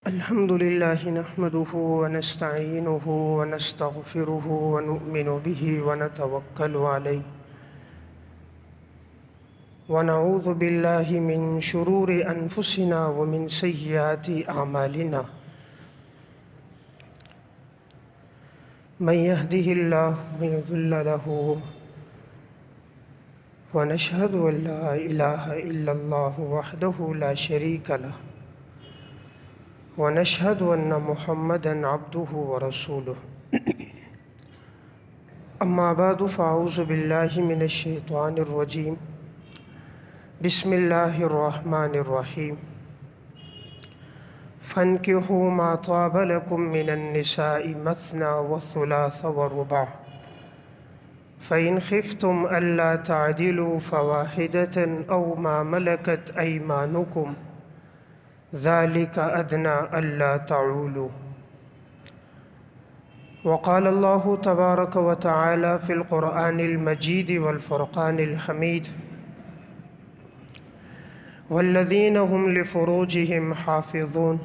الحمد لله نحمده ونستعينه ونستغفره ونؤمن به ونتوكل عليه ونعوذ بالله من شرور أنفسنا ومن سيئات أعمالنا من يهده الله من يضل له ونشهد أن لا إله إلا الله وحده لا شريك له ونشهد أن محمدًا عبده ورسوله أما بعد فأعوذ بالله من الشيطان الرجيم بسم الله الرحمن الرحيم فانكحوا ما طاب لكم من النساء مثنى وثلاث ورباع فإن خفتم ألا تعدلوا فواحدة أو ما ملكت أيمانكم ذلك أدنى ألا تعولوا وقال الله تبارك وتعالى في القرآن المجيد والفرقان الحميد والذين هم لفروجهم حافظون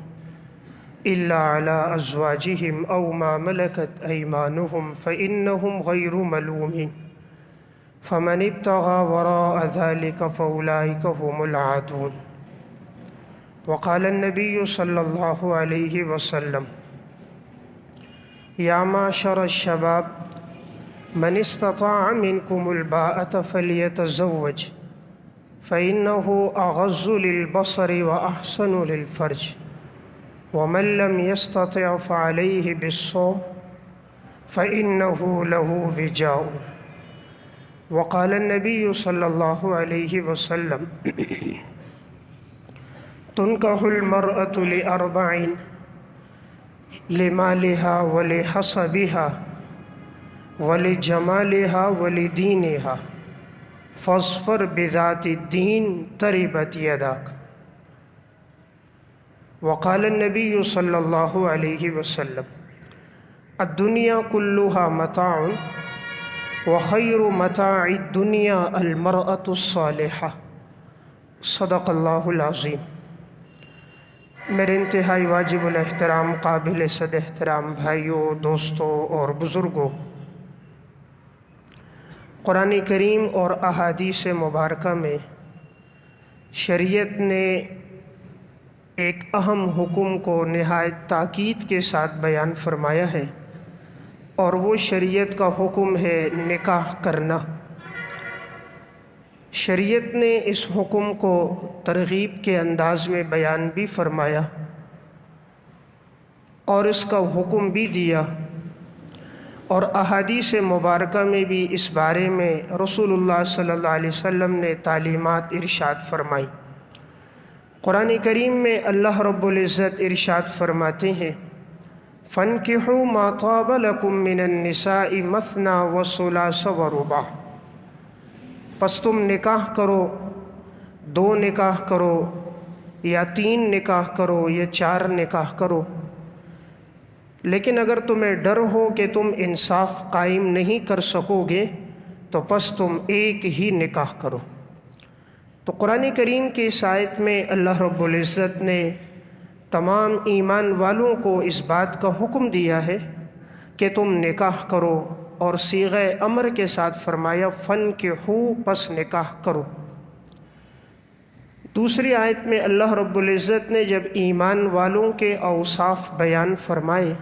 إلا على أزواجهم أو ما ملكت أيمانهم فإنهم غير ملومين فمن ابتغى وراء ذلك فأولئك هم العادون وقال النبي صلى الله عليه وسلم يا معشر الشباب من استطاع منكم الباءة فليتزوج فإنه أغض للبصر وأحسن للفرج ومن لم يستطع فعليه بالصوم فإنه له وجاء وقال النبي صلى الله عليه وسلم تنكح المرأة لأربع لمالها ولحسبها ولجمالها ولدينها فاظفر بذات الدين تربت يداك وقال النبي صلى الله عليه وسلم الدنيا كلها متاع وخير متاع الدنيا المرأة الصالحة صدق اللہ العظیم۔ میرے انتہائی واجب الاحترام قابل صد احترام بھائیوں، دوستوں اور بزرگوں، قرآن کریم اور احادیث مبارکہ میں شریعت نے ایک اہم حکم کو نہایت تاکید کے ساتھ بیان فرمایا ہے، اور وہ شریعت کا حکم ہے نکاح کرنا۔ شریعت نے اس حکم کو ترغیب کے انداز میں بیان بھی فرمایا اور اس کا حکم بھی دیا، اور احادیث مبارکہ میں بھی اس بارے میں رسول اللہ صلی اللہ علیہ وسلم نے تعلیمات ارشاد فرمائی۔ قرآن کریم میں اللہ رب العزت ارشاد فرماتے ہیں فَانْكِحُوا مَا طَابَ لَكُم مِّنَ النِّسَاءِ مَثْنَىٰ وَثُلَاثَ وَرُبَاعَ، پس تم نکاح کرو، 2 نکاح کرو یا 3 نکاح کرو یا 4 نکاح کرو، لیکن اگر تمہیں ڈر ہو کہ تم انصاف قائم نہیں کر سکو گے تو پس تم ایک ہی نکاح کرو۔ تو قرآن کریم کی اس آیت میں اللہ رب العزت نے تمام ایمان والوں کو اس بات کا حکم دیا ہے کہ تم نکاح کرو، اور صیغہ امر کے ساتھ فرمایا فَانْكِحُوا، پس نکاح کرو۔ دوسری آیت میں اللہ رب العزت نے جب ایمان والوں کے اوصاف بیان فرمائے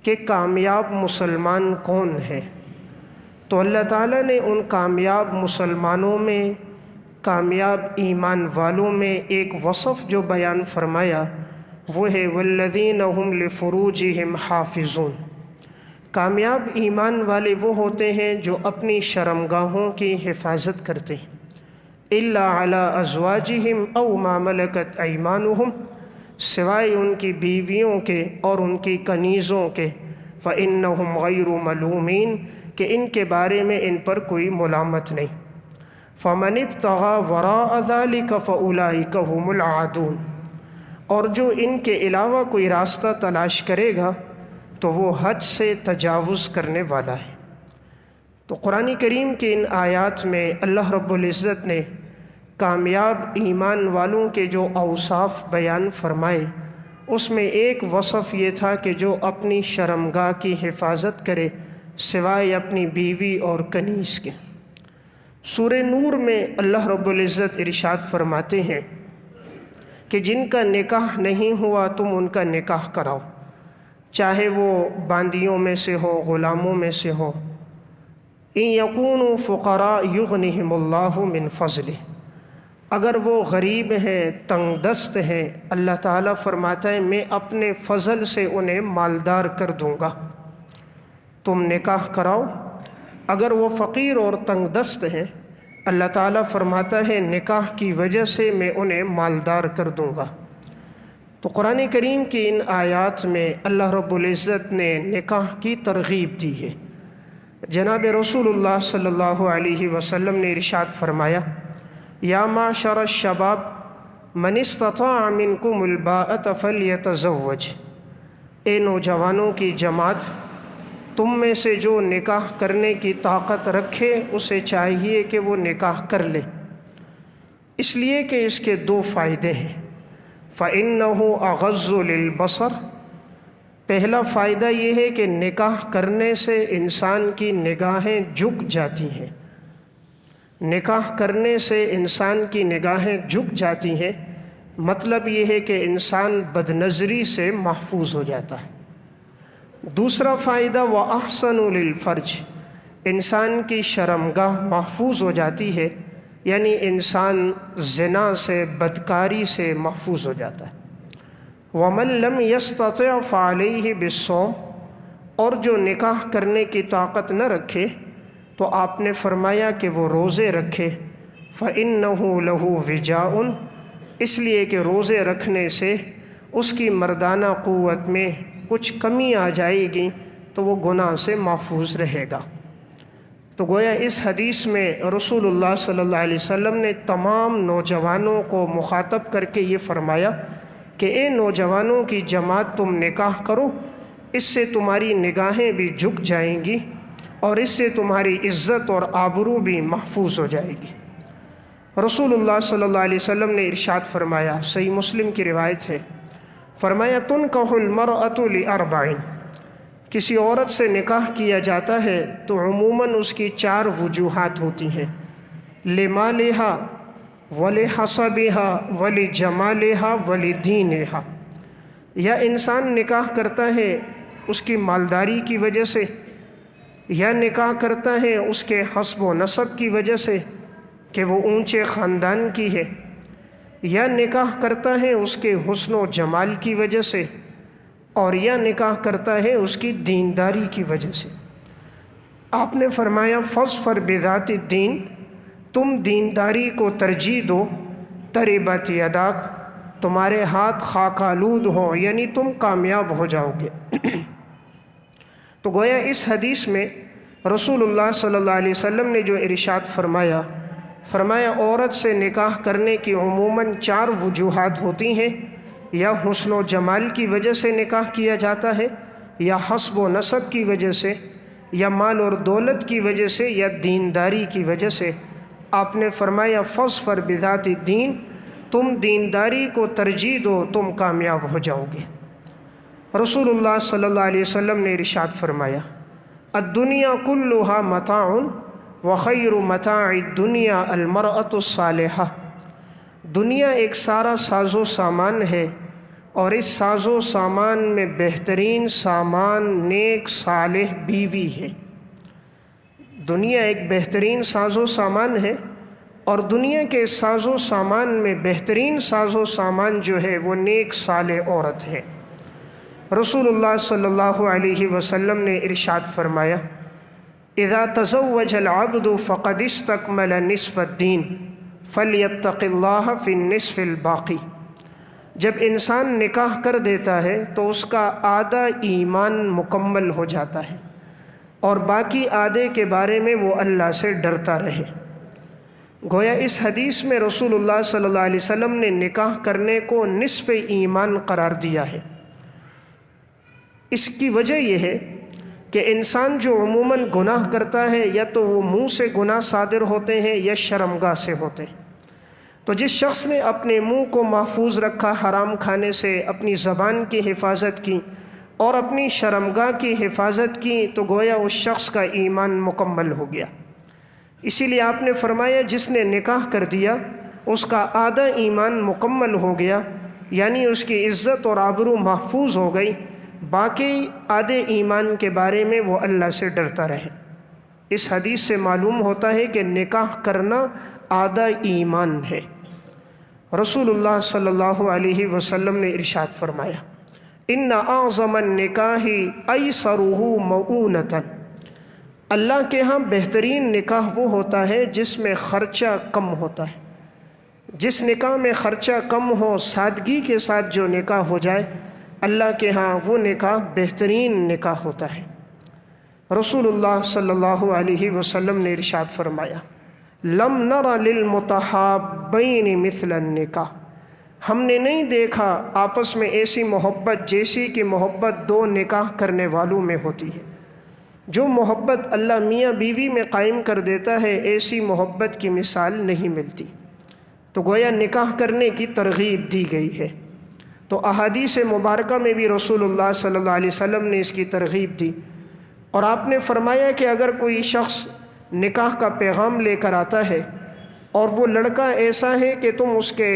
کہ کامیاب مسلمان کون ہیں، تو اللہ تعالیٰ نے ان کامیاب مسلمانوں میں، کامیاب ایمان والوں میں ایک وصف جو بیان فرمایا وہ ہے وَالَّذِينَ هُمْ لِفُرُوجِهِمْ حَافِظُونَ۔ کامیاب ایمان والے وہ ہوتے ہیں جو اپنی شرمگاہوں کی حفاظت کرتے ہیں، إِلَّا عَلَىٰ أَزْوَاجِهِمْ أَوْ مَا مَلَكَتْ أَيْمَانُهُمْ، سوائے ان کی بیویوں کے اور ان کی کنیزوں کے، فَإِنَّهُمْ غَيْرُ مَلُومِينَ، کہ ان کے بارے میں ان پر کوئی ملامت نہیں۔ فَمَنِ ابْتَغَىٰ وَرَاءَ ذَلِكَ فَأُولَٰئِكَ هُمُ الْعَادُونَ، اور جو ان کے علاوہ کوئی راستہ تلاش کرے گا تو وہ حد سے تجاوز کرنے والا ہے۔ تو قرآن کریم کی ان آیات میں اللہ رب العزت نے کامیاب ایمان والوں کے جو اوصاف بیان فرمائے اس میں ایک وصف یہ تھا کہ جو اپنی شرمگاہ کی حفاظت کرے سوائے اپنی بیوی اور کنیز کے۔ سورہ نور میں اللہ رب العزت ارشاد فرماتے ہیں کہ جن کا نکاح نہیں ہوا تم ان کا نکاح کراؤ، چاہے وہ باندیوں میں سے ہو، غلاموں میں سے ہو۔ ان یکونوا فقراء یغنہم اللہ من فضلہ، اگر وہ غریب ہیں، تنگ دست ہیں، اللہ تعالیٰ فرماتا ہے میں اپنے فضل سے انہیں مالدار کر دوں گا، تم نکاح کراؤ۔ اگر وہ فقیر اور تنگ دست ہیں، اللہ تعالیٰ فرماتا ہے نکاح کی وجہ سے میں انہیں مالدار کر دوں گا۔ تو قرآن کریم کی ان آیات میں اللہ رب العزت نے نکاح کی ترغیب دی ہے۔ جناب رسول اللہ صلی اللہ علیہ وسلم نے ارشاد فرمایا، یا معشر الشباب من استطاع منکم الباءۃ فلیتزوج، اے نوجوانوں کی جماعت، تم میں سے جو نکاح کرنے کی طاقت رکھے اسے چاہیے کہ وہ نکاح کر لے، اس لیے کہ اس کے دو فائدے ہیں۔ فَإِنَّهُ أَغَضُّ لِلْبَصَرِ، پہلا فائدہ یہ ہے کہ نکاح کرنے سے انسان کی نگاہیں جھک جاتی ہیں، نکاح کرنے سے انسان کی نگاہیں جھک جاتی ہیں، مطلب یہ ہے کہ انسان بدنظری سے محفوظ ہو جاتا ہے۔ دوسرا فائدہ وَأَحْسَنُ لِلْفَرْجِ، انسان کی شرمگاہ محفوظ ہو جاتی ہے، یعنی انسان زنا سے، بدکاری سے محفوظ ہو جاتا ہے۔ وَمَن لَّمْ يَسْتَطِعْ فَعَلَيْهِ بِالصَّوْمِ، اور جو نکاح کرنے کی طاقت نہ رکھے تو آپ نے فرمایا کہ وہ روزے رکھے۔ فَإِنَّهُ لَهُ وِجَاءٌ، اس لیے کہ روزے رکھنے سے اس کی مردانہ قوت میں کچھ کمی آ جائے گی تو وہ گناہ سے محفوظ رہے گا۔ تو گویا اس حدیث میں رسول اللہ صلی اللہ علیہ وسلم نے تمام نوجوانوں کو مخاطب کر کے یہ فرمایا کہ اے نوجوانوں کی جماعت، تم نکاح کرو، اس سے تمہاری نگاہیں بھی جھک جائیں گی اور اس سے تمہاری عزت اور آبرو بھی محفوظ ہو جائے گی۔ رسول اللہ صلی اللہ علیہ وسلم نے ارشاد فرمایا، صحیح مسلم کی روایت ہے، فرمایا تنکح المرأة لأربع، کسی عورت سے نکاح کیا جاتا ہے تو عموماً اس کی 4 وجوہات ہوتی ہیں، لمالہا ولحسبہا ولجمالہا ولدینہا، یا انسان نکاح کرتا ہے اس کی مالداری کی وجہ سے، یا نکاح کرتا ہے اس کے حسب و نسب کی وجہ سے کہ وہ اونچے خاندان کی ہے، یا نکاح کرتا ہے اس کے حسن و جمال کی وجہ سے، اور یا نکاح کرتا ہے اس کی دینداری کی وجہ سے۔ آپ نے فرمایا فاظفر بذات الدین، تم دینداری کو ترجیح دو، تربت یداک، تمہارے ہاتھ خاک آلود ہوں، یعنی تم کامیاب ہو جاؤ گے۔ تو گویا اس حدیث میں رسول اللہ صلی اللہ علیہ وسلم نے جو ارشاد فرمایا عورت سے نکاح کرنے کی عموماً 4 وجوہات ہوتی ہیں، یا حسن و جمال کی وجہ سے نکاح کیا جاتا ہے، یا حسب و نسب کی وجہ سے، یا مال اور دولت کی وجہ سے، یا دینداری کی وجہ سے۔ آپ نے فرمایا فاظفر بذات الدین، تم دینداری کو ترجیح دو، تم کامیاب ہو جاؤ گے۔ رسول اللہ صلی اللہ علیہ وسلم نے ارشاد فرمایا الدنیا کلھا متاع وخیر متاع الدنیا المرأة الصالحہ، دنیا ایک سارا ساز و سامان ہے اور اس ساز و سامان میں بہترین سامان نیک صالح بیوی ہے۔ دنیا ایک بہترین ساز و سامان ہے اور دنیا کے ساز و سامان میں بہترین ساز و سامان جو ہے وہ نیک صالح عورت ہے۔ رسول اللہ صلی اللہ علیہ وسلم نے ارشاد فرمایا اذا تزوج العبد فقد استکمل نصف الدین فلیتق اللہ فی النصف الباقی، جب انسان نکاح کر دیتا ہے تو اس کا آدھا ایمان مکمل ہو جاتا ہے اور باقی آدھے کے بارے میں وہ اللہ سے ڈرتا رہے۔ گویا اس حدیث میں رسول اللہ صلی اللہ علیہ وسلم نے نکاح کرنے کو نصف ایمان قرار دیا ہے۔ اس کی وجہ یہ ہے کہ انسان جو عموماً گناہ کرتا ہے یا تو وہ منہ سے گناہ صادر ہوتے ہیں یا شرمگاہ سے ہوتے ہیں۔ تو جس شخص نے اپنے منہ کو محفوظ رکھا حرام کھانے سے، اپنی زبان کی حفاظت کی اور اپنی شرمگاہ کی حفاظت کی، تو گویا اس شخص کا ایمان مکمل ہو گیا۔ اسی لیے آپ نے فرمایا جس نے نکاح کر دیا اس کا آدھا ایمان مکمل ہو گیا، یعنی اس کی عزت اور آبرو محفوظ ہو گئی، باقی آدھے ایمان کے بارے میں وہ اللہ سے ڈرتا رہے۔ اس حدیث سے معلوم ہوتا ہے کہ نکاح کرنا آدھا ایمان ہے۔ رسول اللہ صلی اللہ علیہ وسلم نے ارشاد فرمایا ان اعظم النکاح ایسرہ مؤونۃ، اللہ کے ہاں بہترین نکاح وہ ہوتا ہے جس میں خرچہ کم ہوتا ہے۔ جس نکاح میں خرچہ کم ہو، سادگی کے ساتھ جو نکاح ہو جائے، اللہ کے ہاں وہ نکاح بہترین نکاح ہوتا ہے۔ رسول اللہ صلی اللہ علیہ وسلم نے ارشاد فرمایا لم نر للمتحابین مثل النکاح، ہم نے نہیں دیکھا آپس میں ایسی محبت جیسی کہ محبت دو نکاح کرنے والوں میں ہوتی ہے۔ جو محبت اللہ میاں بیوی میں قائم کر دیتا ہے، ایسی محبت کی مثال نہیں ملتی۔ تو گویا نکاح کرنے کی ترغیب دی گئی ہے۔ تو احادیث مبارکہ میں بھی رسول اللہ صلی اللہ علیہ وسلم نے اس کی ترغیب دی، اور آپ نے فرمایا کہ اگر کوئی شخص نکاح کا پیغام لے کر آتا ہے اور وہ لڑکا ایسا ہے کہ تم اس کے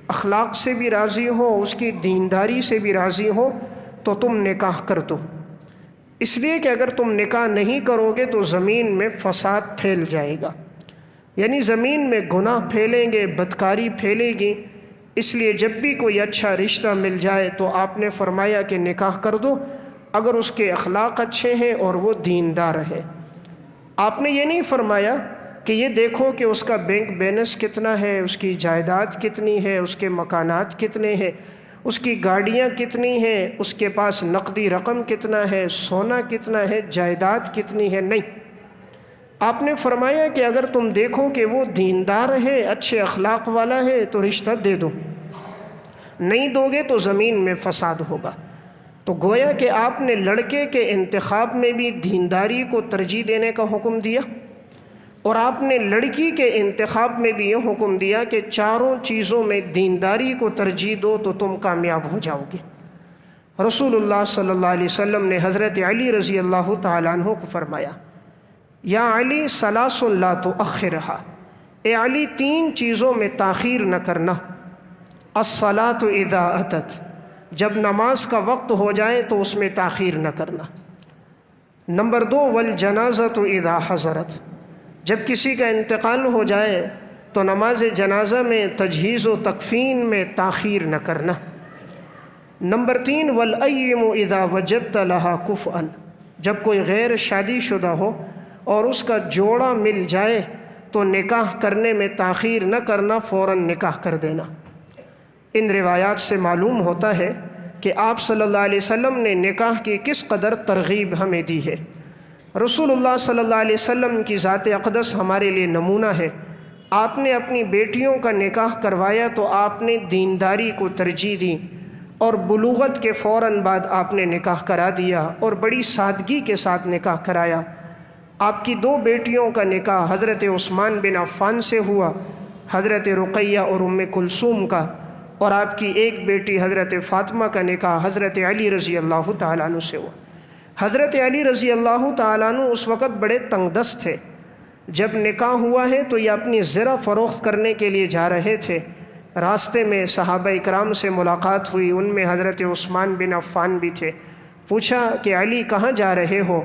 اخلاق سے بھی راضی ہو، اس کی دینداری سے بھی راضی ہو، تو تم نکاح کر دو۔ اس لیے کہ اگر تم نکاح نہیں کرو گے تو زمین میں فساد پھیل جائے گا، یعنی زمین میں گناہ پھیلیں گے، بدکاری پھیلے گی۔ اس لیے جب بھی کوئی اچھا رشتہ مل جائے تو آپ نے فرمایا کہ نکاح کر دو، اگر اس کے اخلاق اچھے ہیں اور وہ دیندار ہے۔ آپ نے یہ نہیں فرمایا کہ یہ دیکھو کہ اس کا بینک بیلنس کتنا ہے، اس کی جائیداد کتنی ہے، اس کے مکانات کتنے ہیں، اس کی گاڑیاں کتنی ہیں، اس کے پاس نقدی رقم کتنا ہے، سونا کتنا ہے، جائیداد کتنی ہے۔ نہیں، آپ نے فرمایا کہ اگر تم دیکھو کہ وہ دیندار ہے، اچھے اخلاق والا ہے، تو رشتہ دے دو، نہیں دو گے تو زمین میں فساد ہوگا۔ تو گویا کہ آپ نے لڑکے کے انتخاب میں بھی دینداری کو ترجیح دینے کا حکم دیا، اور آپ نے لڑکی کے انتخاب میں بھی یہ حکم دیا کہ چاروں چیزوں میں دینداری کو ترجیح دو تو تم کامیاب ہو جاؤ گے۔ رسول اللہ صلی اللہ علیہ وسلم نے حضرت علی رضی اللہ تعالیٰ عنہ کو فرمایا یا علی ثلاث لا تؤخرھا، اے علی تین چیزوں میں تاخیر نہ کرنا۔ الصلاۃ اذا اتت، جب نماز کا وقت ہو جائے تو اس میں تاخیر نہ کرنا۔ نمبر 2 والجنازۃ اذا حضرت، جب کسی کا انتقال ہو جائے تو نماز جنازہ میں تجہیز و تکفین میں تاخیر نہ کرنا۔ نمبر 3 والأیم اذا وجدت لها کفءا، جب کوئی غیر شادی شدہ ہو اور اس کا جوڑا مل جائے تو نکاح کرنے میں تاخیر نہ کرنا، فوراً نکاح کر دینا۔ ان روایات سے معلوم ہوتا ہے کہ آپ صلی اللہ علیہ وسلم نے نکاح کی کس قدر ترغیب ہمیں دی ہے۔ رسول اللہ صلی اللہ علیہ وسلم کی ذات اقدس ہمارے لیے نمونہ ہے۔ آپ نے اپنی بیٹیوں کا نکاح کروایا تو آپ نے دینداری کو ترجیح دی، اور بلوغت کے فوراً بعد آپ نے نکاح کرا دیا اور بڑی سادگی کے ساتھ نکاح کرایا۔ آپ کی 2 بیٹیوں کا نکاح حضرت عثمان بن عفان سے ہوا، حضرت رقیہ اور ام کلثوم کا، اور آپ کی 1 بیٹی حضرت فاطمہ کا نکاح حضرت علی رضی اللہ تعالیٰ عنہ سے ہوا۔ حضرت علی رضی اللہ تعالیٰ عنہ اس وقت بڑے تنگ دست تھے۔ جب نکاح ہوا ہے تو یہ اپنی زرع فروخت کرنے کے لیے جا رہے تھے۔ راستے میں صحابہ اکرام سے ملاقات ہوئی، ان میں حضرت عثمان بن عفان بھی تھے۔ پوچھا کہ علی کہاں جا رہے ہو؟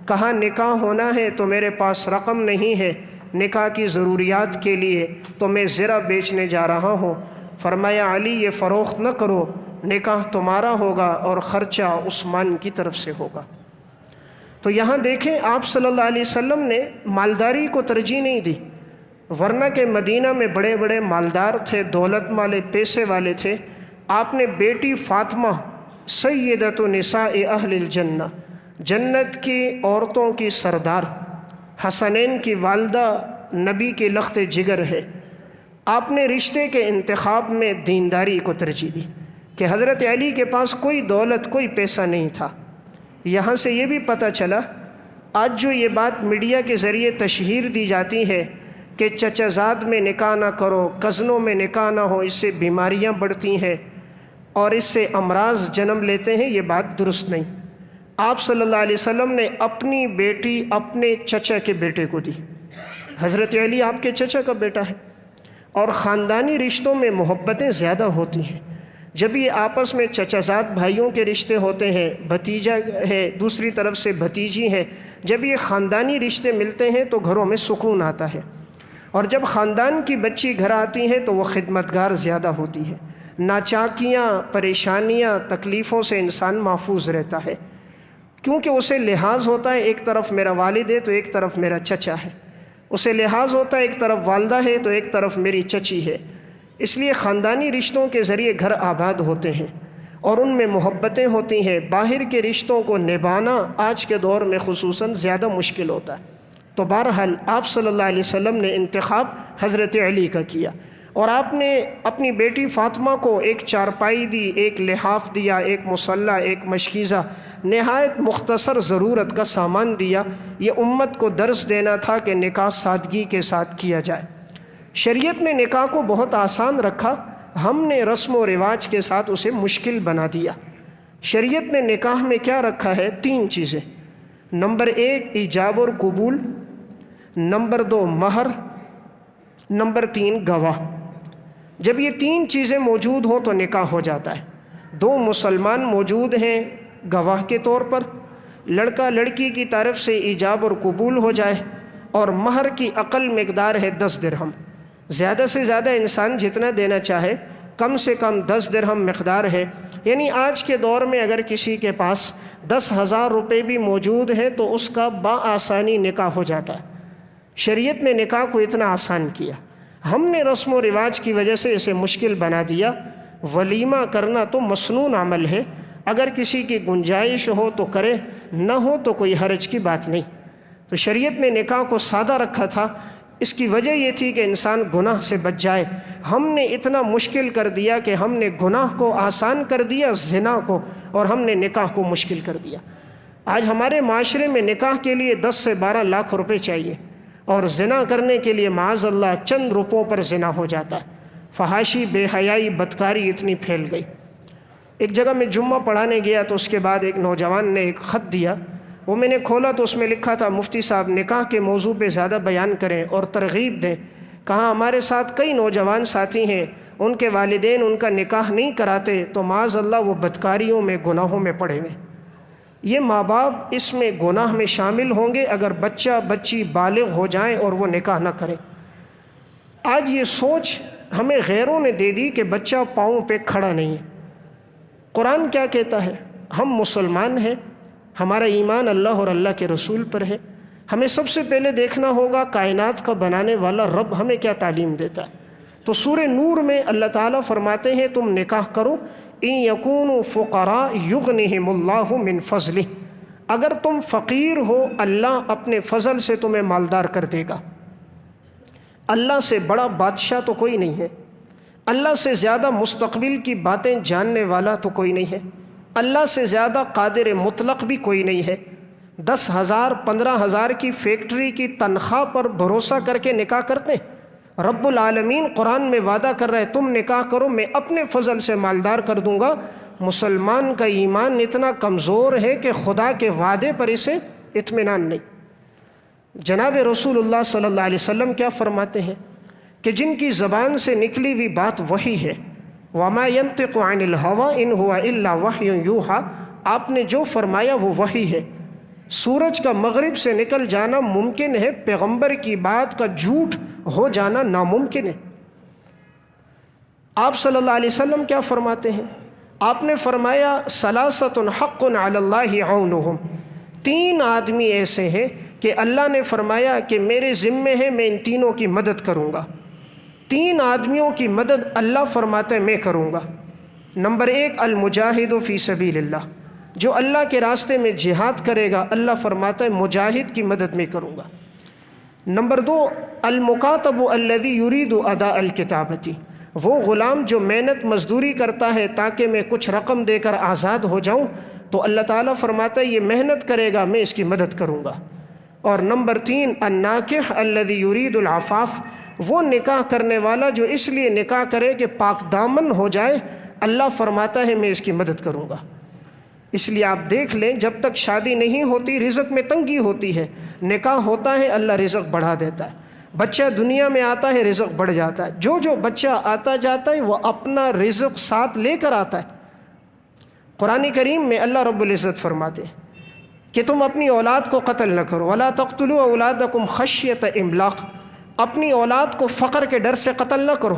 کہا نکاح ہونا ہے تو میرے پاس رقم نہیں ہے نکاح کی ضروریات کے لیے، تو میں زرع بیچنے جا رہا ہوں۔ فرمایا علی یہ فروخت نہ کرو، نکاح تمہارا ہوگا اور خرچہ عثمان کی طرف سے ہوگا۔ تو یہاں دیکھیں آپ صلی اللہ علیہ وسلم نے مالداری کو ترجیح نہیں دی، ورنہ کہ مدینہ میں بڑے بڑے مالدار تھے، دولت والے، پیسے والے تھے۔ آپ نے بیٹی فاطمہ سیدۃ نساء اہل الجنہ، جنت کی عورتوں کی سردار، حسنین کی والدہ، نبی کے لخت جگر ہے، آپ نے رشتے کے انتخاب میں دینداری کو ترجیح دی کہ حضرت علی کے پاس کوئی دولت، کوئی پیسہ نہیں تھا۔ یہاں سے یہ بھی پتہ چلا، آج جو یہ بات میڈیا کے ذریعے تشہیر دی جاتی ہے کہ چچا زاد میں نکاح نہ کرو، کزنوں میں نکاح نہ ہو، اس سے بیماریاں بڑھتی ہیں اور اس سے امراض جنم لیتے ہیں، یہ بات درست نہیں۔ آپ صلی اللہ علیہ وسلم نے اپنی بیٹی اپنے چچا کے بیٹے کو دی۔ حضرت علی آپ کے چچا کا بیٹا ہے، اور خاندانی رشتوں میں محبتیں زیادہ ہوتی ہیں۔ جب یہ آپس میں چچا زاد بھائیوں کے رشتے ہوتے ہیں، بھتیجا ہے دوسری طرف سے بھتیجی ہے، جب یہ خاندانی رشتے ملتے ہیں تو گھروں میں سکون آتا ہے، اور جب خاندان کی بچی گھر آتی ہیں تو وہ خدمتگار زیادہ ہوتی ہے، ناچاکیاں، پریشانیاں، تکلیفوں سے انسان محفوظ رہتا ہے، کیونکہ اسے لحاظ ہوتا ہے ایک طرف میرا والد ہے تو ایک طرف میرا چچا ہے، اسے لحاظ ہوتا ہے ایک طرف والدہ ہے تو ایک طرف میری چچی ہے۔ اس لیے خاندانی رشتوں کے ذریعے گھر آباد ہوتے ہیں اور ان میں محبتیں ہوتی ہیں۔ باہر کے رشتوں کو نبھانا آج کے دور میں خصوصاً زیادہ مشکل ہوتا ہے۔ تو بہرحال آپ صلی اللہ علیہ وسلم نے انتخاب حضرت علی کا کیا، اور آپ نے اپنی بیٹی فاطمہ کو ایک چارپائی دی، ایک لحاف دیا، ایک مصلی، ایک مشکیزہ، نہایت مختصر ضرورت کا سامان دیا۔ یہ امت کو درس دینا تھا کہ نکاح سادگی کے ساتھ کیا جائے۔ شریعت نے نکاح کو بہت آسان رکھا، ہم نے رسم و رواج کے ساتھ اسے مشکل بنا دیا۔ شریعت نے نکاح میں کیا رکھا ہے؟ 3 چیزیں۔ نمبر 1 ایجاب اور قبول، نمبر 2 مہر، نمبر 3 گواہ۔ جب یہ 3 چیزیں موجود ہوں تو نکاح ہو جاتا ہے۔ 2 مسلمان موجود ہیں گواہ کے طور پر، لڑکا لڑکی کی طرف سے ایجاب اور قبول ہو جائے، اور مہر کی اقل مقدار ہے 10 درہم۔ زیادہ سے زیادہ انسان جتنا دینا چاہے، کم سے کم 10 درہم مقدار ہے۔ یعنی آج کے دور میں اگر کسی کے پاس 10,000 روپے بھی موجود ہیں تو اس کا بآسانی نکاح ہو جاتا ہے۔ شریعت نے نکاح کو اتنا آسان کیا، ہم نے رسم و رواج کی وجہ سے اسے مشکل بنا دیا۔ ولیمہ کرنا تو مسنون عمل ہے، اگر کسی کی گنجائش ہو تو کرے، نہ ہو تو کوئی حرج کی بات نہیں۔ تو شریعت نے نکاح کو سادہ رکھا تھا، اس کی وجہ یہ تھی کہ انسان گناہ سے بچ جائے۔ ہم نے اتنا مشکل کر دیا کہ ہم نے گناہ کو آسان کر دیا، زنا کو، اور ہم نے نکاح کو مشکل کر دیا۔ آج ہمارے معاشرے میں نکاح کے لیے 10 سے 12 لاکھ روپے چاہیے، اور زنا کرنے کے لیے معاذ اللہ چند روپوں پر زنا ہو جاتا ہے۔ فحاشی، بے حیائی، بدکاری اتنی پھیل گئی۔ ایک جگہ میں جمعہ پڑھانے گیا تو اس کے بعد ایک نوجوان نے ایک خط دیا، وہ میں نے کھولا تو اس میں لکھا تھا، مفتی صاحب نکاح کے موضوع پہ زیادہ بیان کریں اور ترغیب دیں۔ کہا ہمارے ساتھ کئی نوجوان ساتھی ہیں، ان کے والدین ان کا نکاح نہیں کراتے تو معاذ اللہ وہ بدکاریوں میں، گناہوں میں پڑے ہوئے۔ یہ ماں باپ اس میں گناہ میں شامل ہوں گے اگر بچہ بچی بالغ ہو جائیں اور وہ نکاح نہ کریں۔ آج یہ سوچ ہمیں غیروں نے دے دی کہ بچہ پاؤں پہ کھڑا نہیں ہے۔ قرآن کیا کہتا ہے؟ ہم مسلمان ہیں، ہمارا ایمان اللہ اور اللہ کے رسول پر ہے، ہمیں سب سے پہلے دیکھنا ہوگا کائنات کا بنانے والا رب ہمیں کیا تعلیم دیتا ہے۔ تو سورہ نور میں اللہ تعالیٰ فرماتے ہیں تم نکاح کرو، ان یکونوا فقراء یغنہم اللہ من فضلہ، اگر تم فقیر ہو اللہ اپنے فضل سے تمہیں مالدار کر دے گا۔ اللہ سے بڑا بادشاہ تو کوئی نہیں ہے، اللہ سے زیادہ مستقبل کی باتیں جاننے والا تو کوئی نہیں ہے، اللہ سے زیادہ قادر مطلق بھی کوئی نہیں ہے۔ 10,000 15,000 کی فیکٹری کی تنخواہ پر بھروسہ کر کے نکاح کرتے ہیں۔ رب العالمین قرآن میں وعدہ کر رہا ہے تم نکاح کرو میں اپنے فضل سے مالدار کر دوں گا۔ مسلمان کا ایمان اتنا کمزور ہے کہ خدا کے وعدے پر اسے اطمینان نہیں۔ جناب رسول اللہ صلی اللہ علیہ وسلم کیا فرماتے ہیں کہ جن کی زبان سے نکلی ہوئی بات وحی ہے، وَمَا يَنطِقُ عَنِ الْهَوَىٰ إِنْ هُوَ إِلَّا وَحْيٌ يُوحَىٰ، آپ نے جو فرمایا وہ وحی ہے۔ سورج کا مغرب سے نکل جانا ممکن ہے، پیغمبر کی بات کا جھوٹ ہو جانا ناممکن ہے۔ آپ صلی اللہ علیہ وسلم کیا فرماتے ہیں؟ آپ نے فرمایا ثلاثۃ حق علی اللہ عونہم، 3 آدمی ایسے ہیں کہ اللہ نے فرمایا کہ میرے ذمے ہیں، میں ان تینوں کی مدد کروں گا۔ 3 آدمیوں کی مدد اللہ فرماتا ہے میں کروں گا۔ نمبر 1 المجاہد فی سبیل اللہ، جو اللہ کے راستے میں جہاد کرے گا اللہ فرماتا ہے مجاہد کی مدد میں کروں گا۔ نمبر 2 المکاتب الذی یرید اداء الکتابۃ، وہ غلام جو محنت مزدوری کرتا ہے تاکہ میں کچھ رقم دے کر آزاد ہو جاؤں، تو اللہ تعالیٰ فرماتا ہے یہ محنت کرے گا میں اس کی مدد کروں گا۔ اور نمبر 3 الناکح الذی یرید العفاف، وہ نکاح کرنے والا جو اس لیے نکاح کرے کہ پاک دامن ہو جائے، اللہ فرماتا ہے میں اس کی مدد کروں گا۔ اس لیے آپ دیکھ لیں جب تک شادی نہیں ہوتی رزق میں تنگی ہوتی ہے، نکاح ہوتا ہے اللہ رزق بڑھا دیتا ہے، بچہ دنیا میں آتا ہے رزق بڑھ جاتا ہے، جو بچہ آتا جاتا ہے وہ اپنا رزق ساتھ لے کر آتا ہے۔ قرآن کریم میں اللہ رب العزت فرماتے ہیں کہ تم اپنی اولاد کو قتل نہ کرو، وَلَا تَقْتُلُوا أَوْلَادَكُمْ خَشْيَةَ إِمْلَاقٍ، اپنی اولاد کو فقر کے ڈر سے قتل نہ کرو۔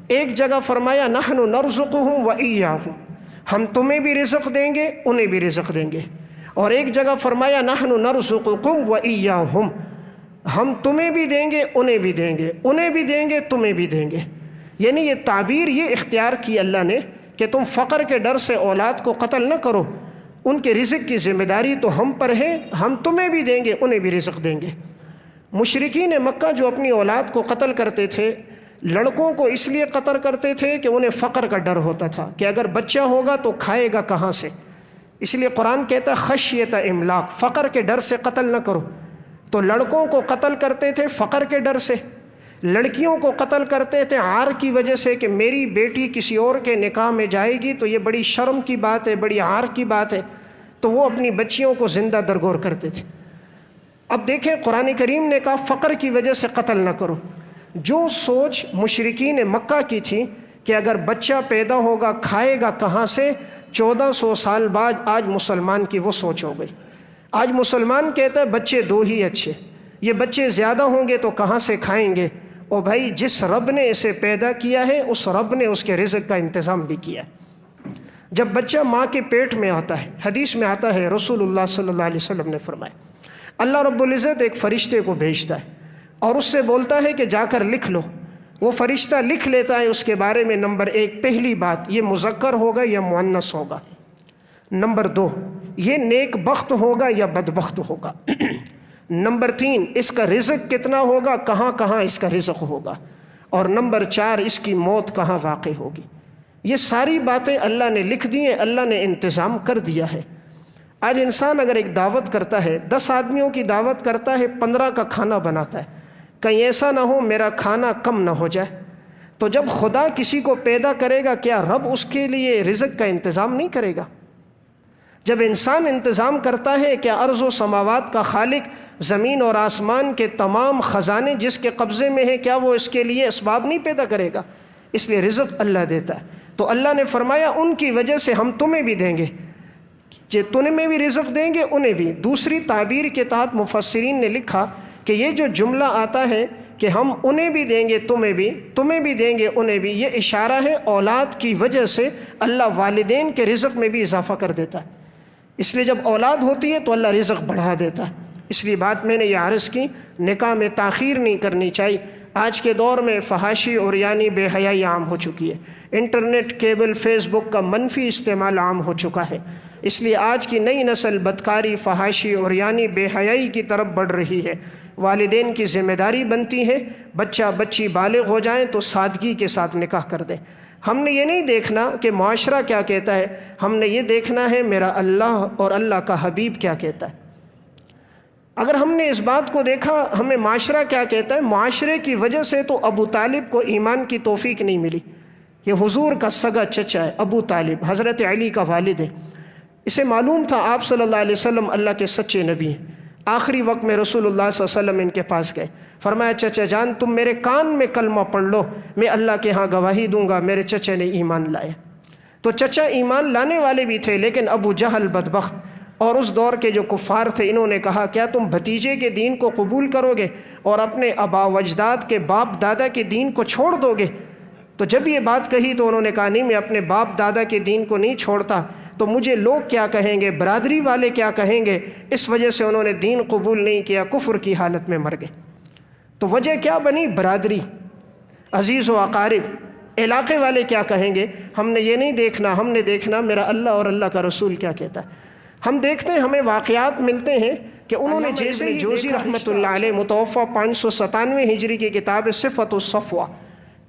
ایک جگہ فرمایا نَحْنُ نَرْزُقُهُمْ وَإِيَّاكُمْ، ہم تمہیں بھی رزق دیں گے انہیں بھی رزق دیں گے، اور ایک جگہ فرمایا نَحْنُ نَرْزُقُكُمْ وَإِيَّاهُمْ، ہم تمہیں بھی دیں گے انہیں بھی دیں گے، انہیں بھی دیں گے تمہیں بھی دیں گے۔ یعنی یہ تعبیر یہ اختیار کی اللہ نے کہ تم فقر کے ڈر سے اولاد کو قتل نہ کرو، ان کے رزق کی ذمہ داری تو ہم پر ہے، ہم تمہیں بھی دیں گے انہیں بھی رزق دیں گے۔ مشرکین مکہ جو اپنی اولاد کو قتل کرتے تھے، لڑکوں کو اس لیے قتل کرتے تھے کہ انہیں فقر کا ڈر ہوتا تھا کہ اگر بچہ ہوگا تو کھائے گا کہاں سے، اس لیے قرآن کہتا ہے خشیۃ املاق، فقر کے ڈر سے قتل نہ کرو۔ تو لڑکوں کو قتل کرتے تھے فقر کے ڈر سے، لڑکیوں کو قتل کرتے تھے عار کی وجہ سے کہ میری بیٹی کسی اور کے نکاح میں جائے گی تو یہ بڑی شرم کی بات ہے، بڑی عار کی بات ہے، تو وہ اپنی بچیوں کو زندہ درگور کرتے تھے۔ اب دیکھیں قرآن کریم نے کہا فقر کی وجہ سے قتل نہ کرو۔ جو سوچ مشرکین مکہ کی تھی کہ اگر بچہ پیدا ہوگا کھائے گا کہاں سے، 1400 سال بعد آج مسلمان کی وہ سوچ ہو گئی۔ آج مسلمان کہتا ہے بچے 2 ہی اچھے، یہ بچے زیادہ ہوں گے تو کہاں سے کھائیں گے؟ او بھائی جس رب نے اسے پیدا کیا ہے اس رب نے اس کے رزق کا انتظام بھی کیا ہے۔ جب بچہ ماں کے پیٹ میں آتا ہے، حدیث میں آتا ہے رسول اللہ صلی اللہ علیہ وسلم نے فرمایا اللہ رب العزت ایک فرشتے کو بھیجتا ہے اور اس سے بولتا ہے کہ جا کر لکھ لو۔ وہ فرشتہ لکھ لیتا ہے اس کے بارے میں نمبر 1 پہلی بات یہ مذکر ہوگا یا مؤنث ہوگا، نمبر 2 یہ نیک بخت ہوگا یا بدبخت ہوگا، نمبر 3 اس کا رزق کتنا ہوگا، کہاں کہاں اس کا رزق ہوگا، اور نمبر 4 اس کی موت کہاں واقع ہوگی۔ یہ ساری باتیں اللہ نے لکھ دی ہیں، اللہ نے انتظام کر دیا ہے۔ آج انسان اگر ایک دعوت کرتا ہے، 10 آدمیوں کی دعوت کرتا ہے، 15 کا کھانا بناتا ہے، کہیں ایسا نہ ہو میرا کھانا کم نہ ہو جائے۔ تو جب خدا کسی کو پیدا کرے گا کیا رب اس کے لیے رزق کا انتظام نہیں کرے گا؟ جب انسان انتظام کرتا ہے کیا ارض و سماوات کا خالق زمین اور آسمان کے تمام خزانے جس کے قبضے میں ہیں کیا وہ اس کے لیے اسباب نہیں پیدا کرے گا؟ اس لیے رزق اللہ دیتا ہے۔ تو اللہ نے فرمایا ان کی وجہ سے ہم تمہیں بھی دیں گے، تمہیں بھی رزق دیں گے انہیں بھی۔ دوسری تعبیر کے تحت مفسرین نے لکھا کہ یہ جو جملہ آتا ہے کہ ہم انہیں بھی دیں گے تمہیں بھی دیں گے انہیں بھی، یہ اشارہ ہے اولاد کی وجہ سے اللہ والدین کے رزق میں بھی اضافہ کر دیتا ہے۔ اس لیے جب اولاد ہوتی ہے تو اللہ رزق بڑھا دیتا ہے۔ اس لیے بات میں نے یہ عرض کی، نکاح میں تاخیر نہیں کرنی چاہیے۔ آج کے دور میں فحاشی اور یعنی بے حیائی عام ہو چکی ہے، انٹرنیٹ، کیبل، فیس بک کا منفی استعمال عام ہو چکا ہے۔ اس لیے آج کی نئی نسل بدکاری، فحاشی اور یعنی بے حیائی کی طرف بڑھ رہی ہے۔ والدین کی ذمہ داری بنتی ہے بچہ بچی بالغ ہو جائیں تو سادگی کے ساتھ نکاح کر دیں۔ ہم نے یہ نہیں دیکھنا کہ معاشرہ کیا کہتا ہے، ہم نے یہ دیکھنا ہے میرا اللہ اور اللہ کا حبیب کیا کہتا ہے۔ اگر ہم نے اس بات کو دیکھا ہمیں معاشرہ کیا کہتا ہے، معاشرے کی وجہ سے تو ابو طالب کو ایمان کی توفیق نہیں ملی۔ یہ حضور کا سگا چچا ہے ابو طالب، حضرت علی کا والد ہے۔ اسے معلوم تھا آپ صلی اللہ علیہ وسلم اللہ کے سچے نبی ہیں۔ آخری وقت میں رسول اللہ صلی اللہ علیہ وسلم ان کے پاس گئے، فرمایا چچا جان تم میرے کان میں کلمہ پڑھ لو، میں اللہ کے ہاں گواہی دوں گا میرے چچا نے ایمان لایا۔ تو چچا ایمان لانے والے بھی تھے، لیکن ابو جہل بدبخت اور اس دور کے جو کفار تھے انہوں نے کہا کیا تم بھتیجے کے دین کو قبول کرو گے اور اپنے آبا و اجداد کے باپ دادا کے دین کو چھوڑ دو گے؟ تو جب یہ بات کہی تو انہوں نے کہا نہیں میں اپنے باپ دادا کے دین کو نہیں چھوڑتا، تو مجھے لوگ کیا کہیں گے، برادری والے کیا کہیں گے؟ اس وجہ سے انہوں نے دین قبول نہیں کیا، کفر کی حالت میں مر گئے۔ تو وجہ کیا بنی؟ برادری، عزیز و اقارب، علاقے والے کیا کہیں گے؟ ہم نے یہ نہیں دیکھنا، ہم نے دیکھنا میرا اللہ اور اللہ کا رسول کیا کہتا ہے۔ ہم دیکھتے ہیں ہمیں واقعات ملتے ہیں کہ انہوں نے جیسے ہی جوزی رحمۃ اللہ علیہ متوفہ 597 ہجری کی کتاب صفت الصفوہ،